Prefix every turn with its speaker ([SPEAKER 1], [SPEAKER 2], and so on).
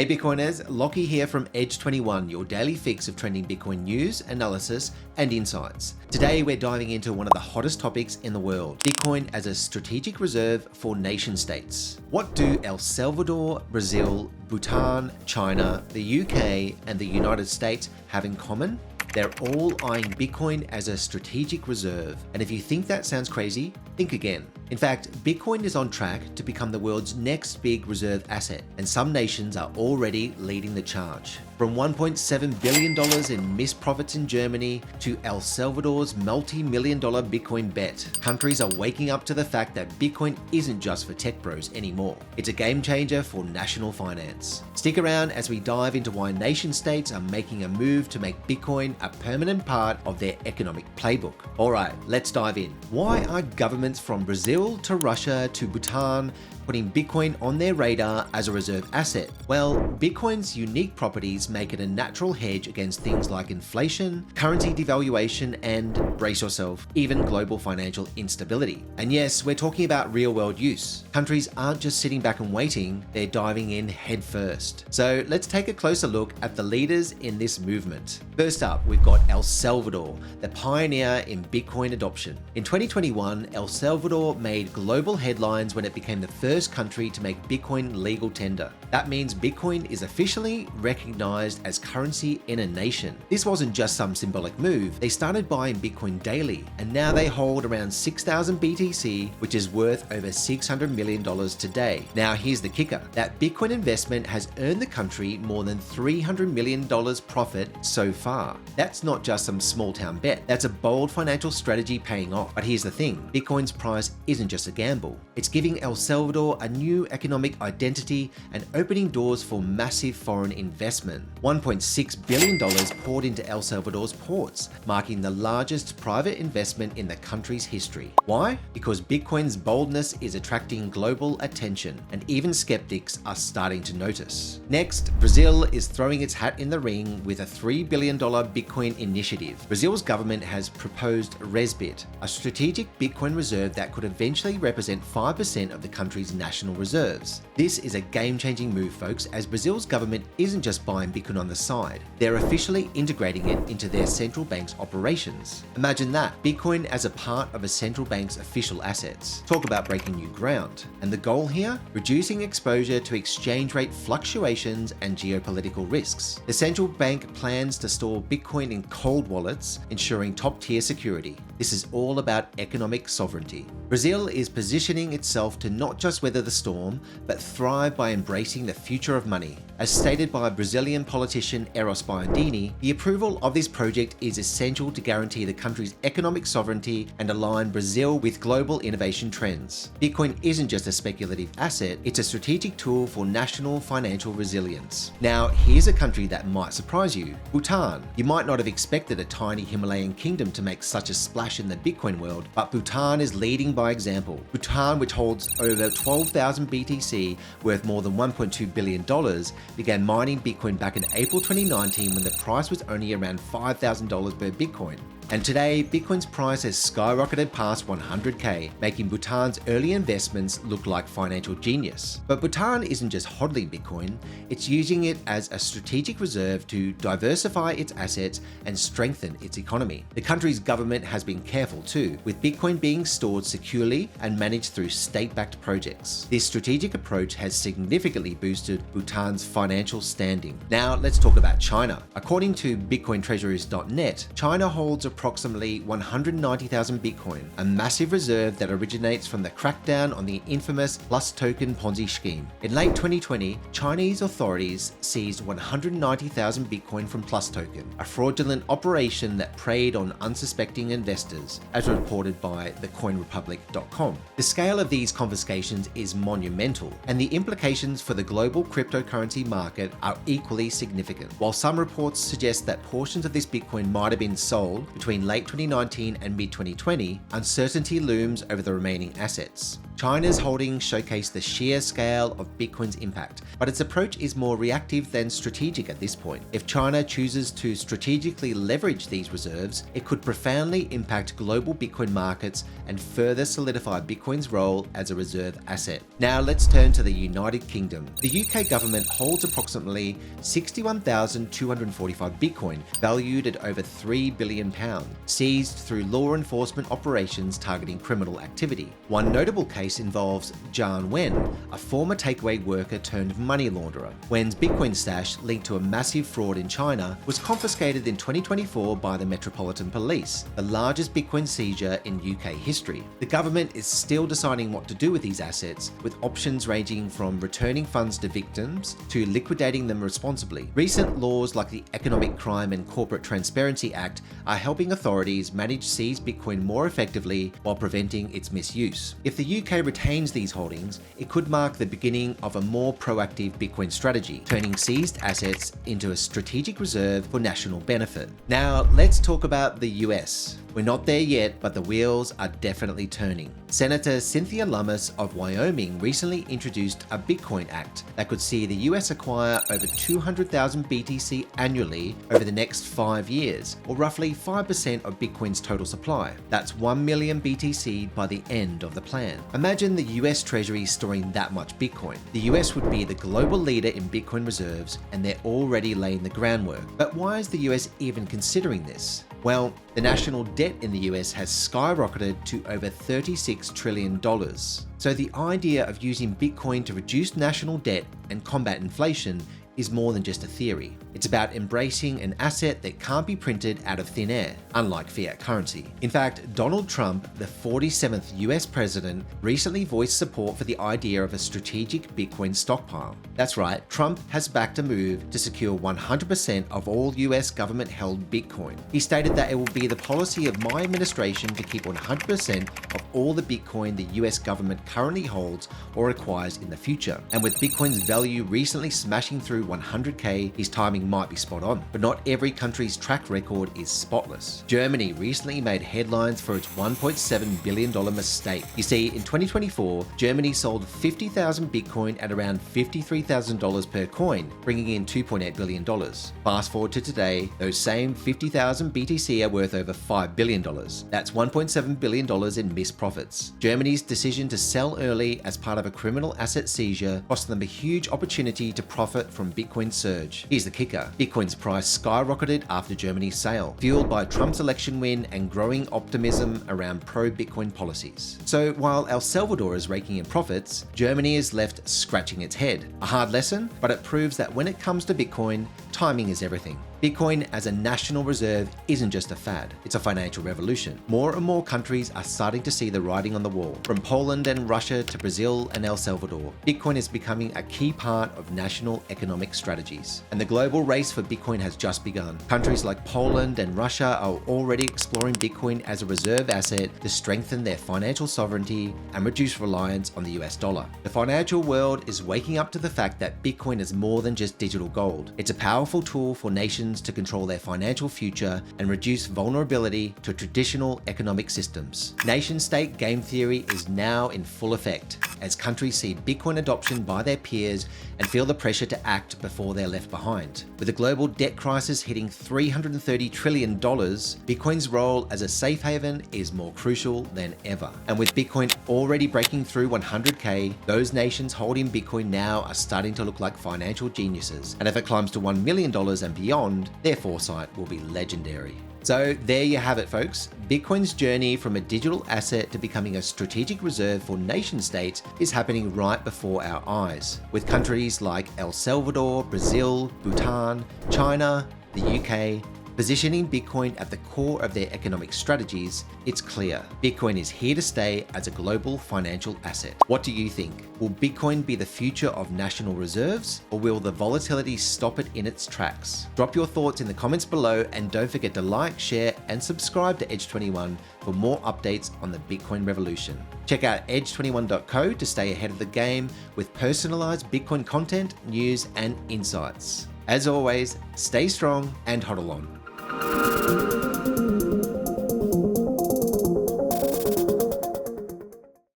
[SPEAKER 1] Hey Bitcoiners, Lockie here from Edge21, your daily fix of trending Bitcoin news, analysis, and insights. Today we're diving into one of the hottest topics in the world, Bitcoin as a strategic reserve for nation states. What do El Salvador, Brazil, Bhutan, China, the UK, and the United States have in common? They're all eyeing Bitcoin as a strategic reserve. And if you think that sounds crazy, think again. In fact, Bitcoin is on track to become the world's next big reserve asset, and some nations are already leading the charge. From $1.7 billion in missed profits in Germany to El Salvador's multi-million-dollar Bitcoin bet, countries are waking up to the fact that Bitcoin isn't just for tech bros anymore. It's a game changer for national finance. Stick around as we dive into why nation states are making a move to make Bitcoin a permanent part of their economic playbook. Alright, let's dive in. Why are governments from Brazil to Russia to Bhutan putting Bitcoin on their radar as a reserve asset? Well, Bitcoin's unique properties make it a natural hedge against things like inflation, currency devaluation, and, brace yourself, even global financial instability. And yes, we're talking about real-world use. Countries aren't just sitting back and waiting, they're diving in head first. So let's take a closer look at the leaders in this movement. First up, we've got El Salvador, the pioneer in Bitcoin adoption. In 2021, El Salvador made global headlines when it became the first country to make Bitcoin legal tender. That means Bitcoin is officially recognized as currency in a nation. This wasn't just some symbolic move. They started buying Bitcoin daily, and now they hold around 6,000 BTC, which is worth over $600 million today. Now here's the kicker. That Bitcoin investment has earned the country more than $300 million profit so far. That's not just some small town bet. That's a bold financial strategy paying off. But here's the thing. Bitcoin's price isn't just a gamble. It's giving El Salvador a new economic identity and opening doors for massive foreign investment. $1.6 billion poured into El Salvador's ports, marking the largest private investment in the country's history. Why? Because Bitcoin's boldness is attracting global attention, and even skeptics are starting to notice. Next, Brazil is throwing its hat in the ring with a $3 billion Bitcoin initiative. Brazil's government has proposed Resbit, a strategic Bitcoin reserve that could eventually represent 5% of the country's national reserves. This is a game-changing move, folks, as Brazil's government isn't just buying Bitcoin on the side, they're officially integrating it into their central bank's operations. Imagine that, Bitcoin as a part of a central bank's official assets. Talk about breaking new ground. And the goal here? Reducing exposure to exchange rate fluctuations and geopolitical risks. The central bank plans to store Bitcoin in cold wallets, ensuring top-tier security. This is all about economic sovereignty. Brazil is positioning itself to not just weather the storm, but thrive by embracing the future of money. As stated by Brazilian politician Eros Biondini, the approval of this project is essential to guarantee the country's economic sovereignty and align Brazil with global innovation trends. Bitcoin isn't just a speculative asset, it's a strategic tool for national financial resilience. Now, here's a country that might surprise you, Bhutan. You might not have expected a tiny Himalayan kingdom to make such a splash in the Bitcoin world, but Bhutan is leading by example. Bhutan, which holds over 12,000 BTC worth more than $1.2 billion, began mining Bitcoin back in April 2019 when the price was only around $5,000 per Bitcoin. And today, Bitcoin's price has skyrocketed past 100K, making Bhutan's early investments look like financial genius. But Bhutan isn't just hodling Bitcoin, it's using it as a strategic reserve to diversify its assets and strengthen its economy. The country's government has been careful too, with Bitcoin being stored securely and managed through state-backed projects. This strategic approach has significantly boosted Bhutan's financial standing. Now, let's talk about China. According to BitcoinTreasuries.net, China holds approximately 190,000 Bitcoin, a massive reserve that originates from the crackdown on the infamous Plus Token Ponzi scheme. In late 2020, Chinese authorities seized 190,000 Bitcoin from Plus Token, a fraudulent operation that preyed on unsuspecting investors, as reported by thecoinrepublic.com. The scale of these confiscations is monumental, and the implications for the global cryptocurrency market are equally significant. While some reports suggest that portions of this Bitcoin might have been sold between between late 2019 and mid-2020, uncertainty looms over the remaining assets. China's holdings showcase the sheer scale of Bitcoin's impact, but its approach is more reactive than strategic at this point. If China chooses to strategically leverage these reserves, it could profoundly impact global Bitcoin markets and further solidify Bitcoin's role as a reserve asset. Now let's turn to the United Kingdom. The UK government holds approximately 61,245 Bitcoin, valued at over £3 billion, seized through law enforcement operations targeting criminal activity. One notable case involves Zhang Wen, a former takeaway worker turned money launderer. Wen's Bitcoin stash, linked to a massive fraud in China, was confiscated in 2024 by the Metropolitan Police, the largest Bitcoin seizure in UK history. The government is still deciding what to do with these assets, with options ranging from returning funds to victims to liquidating them responsibly. Recent laws like the Economic Crime and Corporate Transparency Act are helping authorities manage seized Bitcoin more effectively while preventing its misuse. If the UK retains these holdings, it could mark the beginning of a more proactive Bitcoin strategy, turning seized assets into a strategic reserve for national benefit. Now, let's talk about the US. We're not there yet, but the wheels are definitely turning. Senator Cynthia Lummis of Wyoming recently introduced a Bitcoin Act that could see the US acquire over 200,000 BTC annually over the next 5 years, or roughly 5% of Bitcoin's total supply. That's 1 million BTC by the end of the plan. Imagine the US Treasury storing that much Bitcoin. The US would be the global leader in Bitcoin reserves, and they're already laying the groundwork. But why is the US even considering this? Well, the national debt in the US has skyrocketed to over $36 trillion. So the idea of using Bitcoin to reduce national debt and combat inflation is more than just a theory. It's about embracing an asset that can't be printed out of thin air, unlike fiat currency. In fact, Donald Trump, the 47th US president, recently voiced support for the idea of a strategic Bitcoin stockpile. That's right, Trump has backed a move to secure 100% of all US government-held Bitcoin. He stated that it will be the policy of my administration to keep 100% of all the Bitcoin the US government currently holds or acquires in the future. And with Bitcoin's value recently smashing through 100K, his timing might be spot on. But not every country's track record is spotless. Germany recently made headlines for its $1.7 billion mistake. You see, in 2024, Germany sold 50,000 Bitcoin at around $53,000 per coin, bringing in $2.8 billion. Fast forward to today, those same 50,000 BTC are worth over $5 billion. That's $1.7 billion in missed profits. Germany's decision to sell early as part of a criminal asset seizure cost them a huge opportunity to profit from Bitcoin's surge. Here's the kicker. Bitcoin's price skyrocketed after Germany's sale, fueled by Trump's election win and growing optimism around pro-Bitcoin policies. So while El Salvador is raking in profits, Germany is left scratching its head. A hard lesson, but it proves that when it comes to Bitcoin, timing is everything. Bitcoin as a national reserve isn't just a fad, it's a financial revolution. More and more countries are starting to see the writing on the wall. From Poland and Russia to Brazil and El Salvador, Bitcoin is becoming a key part of national economic strategies. And the global race for Bitcoin has just begun. Countries like Poland and Russia are already exploring Bitcoin as a reserve asset to strengthen their financial sovereignty and reduce reliance on the US dollar. The financial world is waking up to the fact that Bitcoin is more than just digital gold. It's a powerful tool for nations to control their financial future and reduce vulnerability to traditional economic systems. Nation-state game theory is now in full effect as countries see Bitcoin adoption by their peers and feel the pressure to act before they're left behind. With the global debt crisis hitting $330 trillion, Bitcoin's role as a safe haven is more crucial than ever. And with Bitcoin already breaking through 100K, those nations holding Bitcoin now are starting to look like financial geniuses. And if it climbs to $1 million and beyond, their foresight will be legendary. So there you have it, folks. Bitcoin's journey from a digital asset to becoming a strategic reserve for nation-states is happening right before our eyes, with countries like El Salvador, Brazil, Bhutan, China, the UK, positioning Bitcoin at the core of their economic strategies. It's clear, Bitcoin is here to stay as a global financial asset. What do you think? Will Bitcoin be the future of national reserves, or will the volatility stop it in its tracks? Drop your thoughts in the comments below, and don't forget to like, share, and subscribe to Edge 21 for more updates on the Bitcoin revolution. Check out edge21.co to stay ahead of the game with personalized Bitcoin content, news, and insights. As always, stay strong and hodl on.